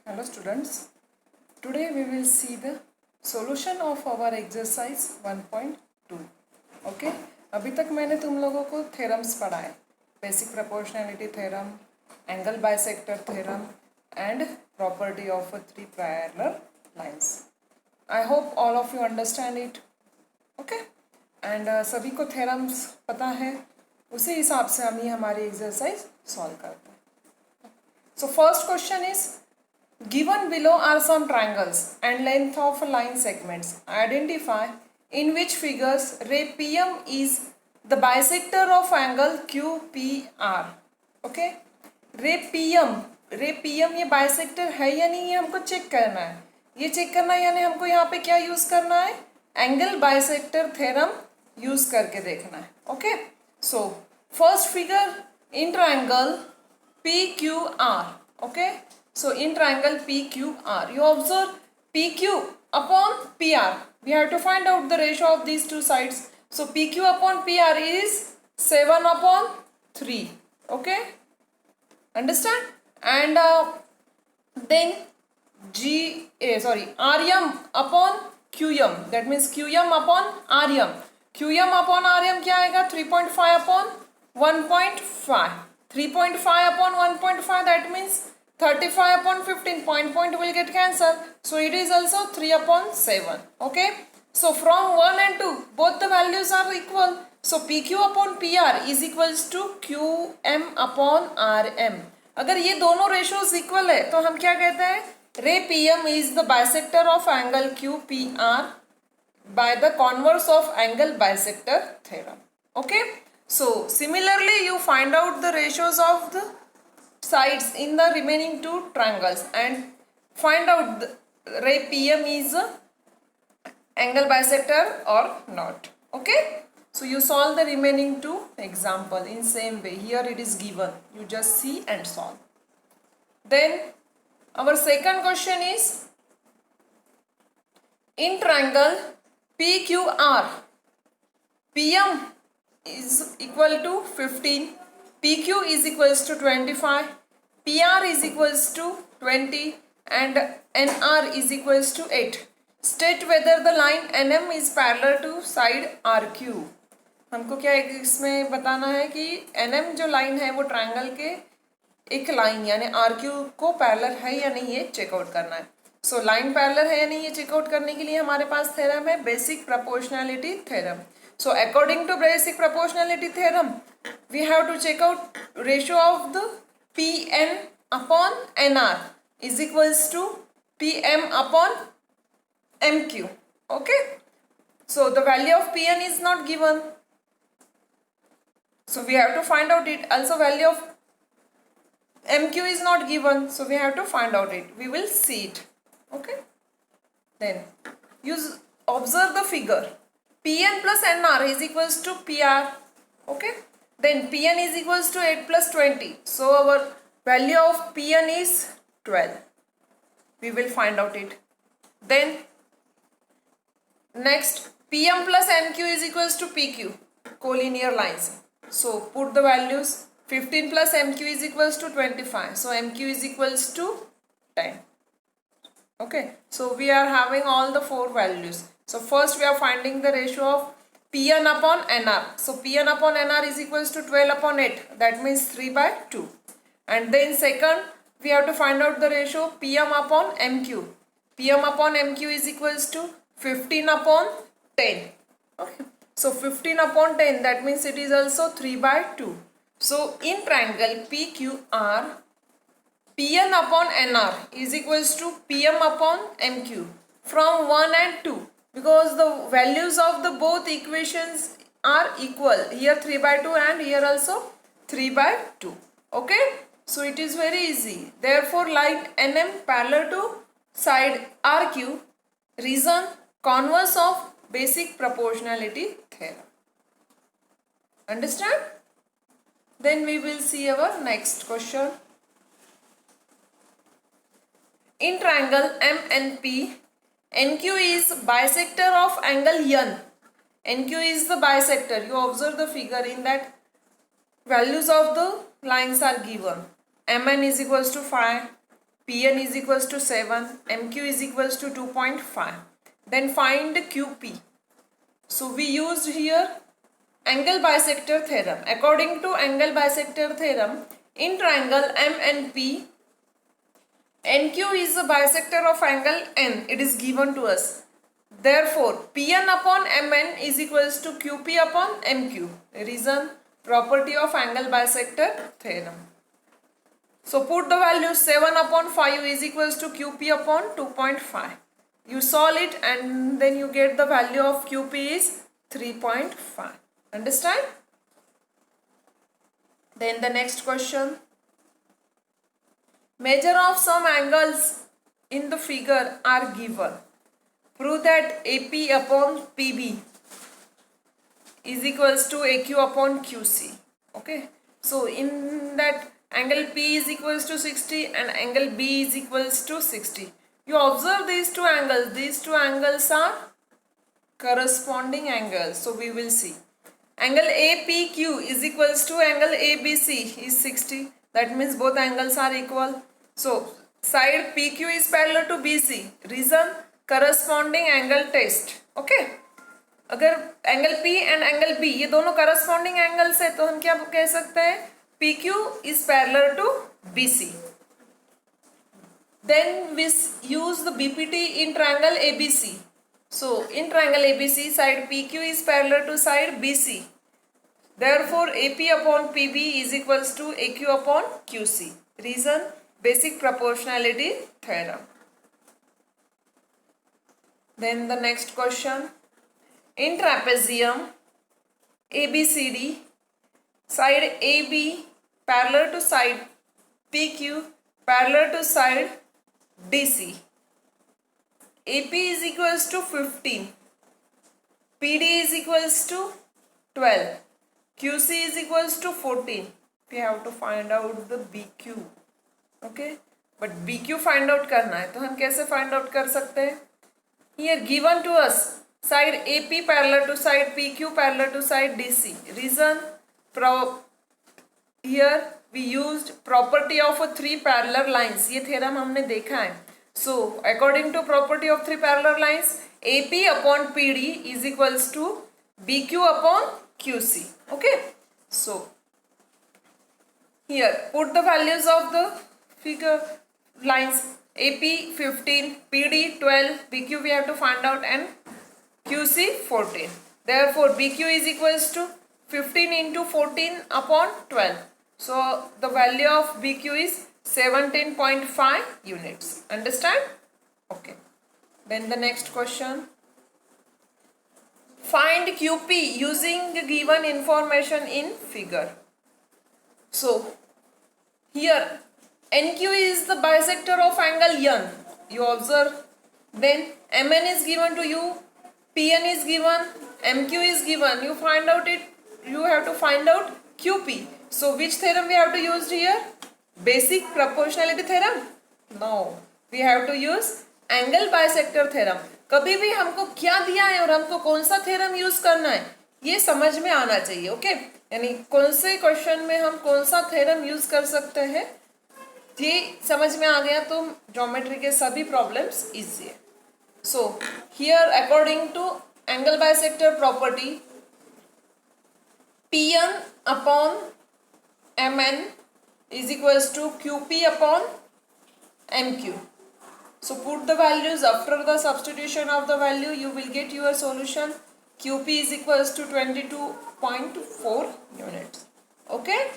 Hello students, today we will see the solution of our exercise 1.2. Okay, अभी तक मैंने तुम लोगों को थ्योरम्स पढ़ाए, basic proportionality theorem, angle bisector theorem and property of three parallel lines. I hope all of you understand it. Okay, and सभी को theorems पता है, उसी हिसाब से हम ये हमारी एक्सरसाइज सॉल्व करते हैं. So first question is, given below are some triangles and length of line segments. Identify in which figures ray PM is the bisector of angle QPR. Okay, ray PM ये bisector है या नहीं, ये हमको check करना है. ये check करना है यानी हमको यहाँ पे क्या यूज करना है, एंगल बाइसेक्टर थ्योरम यूज करके देखना है. Okay, so first figure in triangle PQR. Okay, so in triangle PQR, you observe PQ upon PR. We have to find out the ratio of these two sides. So PQ upon PR is 7 upon 3. Okay, understand? And then RM upon QM. That means QM upon RM. QM upon RM क्या आएगा? 3.5 upon 1.5. 3.5 upon 1.5, that means 35 upon 15. Point will get cancelled. So it is also 3 upon 7. Okay. So from 1 and 2, both the values are equal. So PQ upon PR is equals to QM upon RM. अगर ये दोनों ratios equal है तो हम क्या कहते हैं, ray PM is the bisector of angle QPR by the converse of angle bisector theorem. Okay. So similarly you find out the ratios of the sides in the remaining two triangles and find out the ray PM is angle bisector or not. Okay, so you solve the remaining two example in same way. Here it is given, you just see and solve. Then our second question is, in triangle PQR, PM is equal to 15, PQ is equals to 25, PR is equals to 20 and NR is equals to 8. State whether the line NM is parallel to side RQ. हमको क्या इसमें बताना है कि NM जो line है वो triangle के एक लाइन यानी RQ को पैरेलल है या नहीं, ये चेकआउट करना है. सो लाइन पैरेलल है या नहीं ये चेकआउट करने के लिए हमारे पास थ्योरम है basic proportionality theorem. So according to basic proportionality theorem, we have to check out ratio of the Pn upon Nr is equals to Pm upon Mq. Okay. So the value of Pn is not given. So we have to find out it. Also value of Mq is not given. So we have to find out it. We will see it. Okay. Then observe the figure. Pn plus Nr is equals to PR. Okay. Then Pn is equals to 8 plus 20. So our value of Pn is 12. We will find out it. Then next Pm plus Nq is equals to PQ. Collinear lines. So put the values. 15 plus Mq is equals to 25. So Mq is equals to 10. Okay. So we are having all the four values. So first we are finding the ratio of Pn upon Nr. So Pn upon Nr is equals to 12 upon 8. That means 3 by 2. And then second we have to find out the ratio Pm upon Mq. Pm upon Mq is equals to 15 upon 10. Okay. So 15 upon 10, that means it is also 3 by 2. So in triangle PQR, Pn upon Nr is equals to Pm upon Mq from 1 and 2. Because the values of the both equations are equal. Here 3 by 2 and here also 3 by 2. Okay. So it is very easy. Therefore line NM parallel to side RQ. Reason, converse of basic proportionality theorem. Understand? Then we will see our next question. In triangle MNP, NQ is bisector of angle N. NQ is the bisector. You observe the figure, in that values of the lines are given. Mn is equals to 5, Pn is equals to 7, MQ is equals to 2.5. Then find QP. So we used here angle bisector theorem. According to angle bisector theorem, in triangle M and P, NQ is the bisector of angle N. It is given to us. Therefore, Pn upon Mn is equals to Qp upon Mq. Reason, property of angle bisector theorem. So put the value 7 upon 5 is equals to Qp upon 2.5. You solve it and then you get the value of Qp is 3.5. Understand? Then the next question. Measure of some angles in the figure are given. Prove that AP upon PB is equals to AQ upon QC. Okay. So in that angle P is equals to 60 and angle B is equals to 60. You observe these two angles. These two angles are corresponding angles. So we will see. Angle APQ is equals to angle ABC is 60. That means both angles are equal. So side PQ is parallel to BC. Reason, corresponding angle test. Okay. अगर angle P and angle B ये दोनों corresponding angles है तो हम क्या कह सकते हैं, PQ is parallel to BC. Then we use the BPT in triangle ABC. So in triangle ABC, side PQ is parallel to side BC. Therefore AP upon PB is equals to AQ upon QC. Reason, basic proportionality theorem. Then the next question. In trapezium ABCD, side AB parallel to side PQ parallel to side DC. AP is equals to 15, PD is equals to 12, QC is equals to 14. We have to find out the BQ. Okay, but BQ find out करना है तो हम कैसे find out कर सकते हैं? Here given to us side AP parallel to side PQ parallel to side DC. Reason, here we used property of three parallel lines. ये theorem हमने देखा है. So according to property of three parallel lines, AP upon PD is equals to BQ upon QC. Okay. So here put the values of the figure lines. AP 15, PD 12, BQ we have to find out and QC 14. Therefore BQ is equals to 15 into 14 upon 12. So the value of BQ is 17.5 units. Understand? Okay. Then the next question. Find QP using the given information in figure. So here NQ is the bisector of angle N. You observe. Then MN is given to you. PN is given. MQ is given. You find out it. You have to find out QP. So which theorem we have to use here? Basic proportionality theorem? No. We have to use angle bisector theorem. कभी भी हमको क्या दिया है और हमको कौन सा थ्योरम यूज करना है ये समझ में आना चाहिए. ओके, यानी कौन से क्वेश्चन में हम कौन सा थ्योरम यूज कर सकते हैं ये समझ में आ गया तो ज्योमेट्री के सभी प्रॉब्लम्स इजी है. So here according to angle bisector property Pn upon Mn is equals to Qp upon Mq. So put the values after the substitution of the value you will get your solution. Qp is equals to 22.4 units. Okay.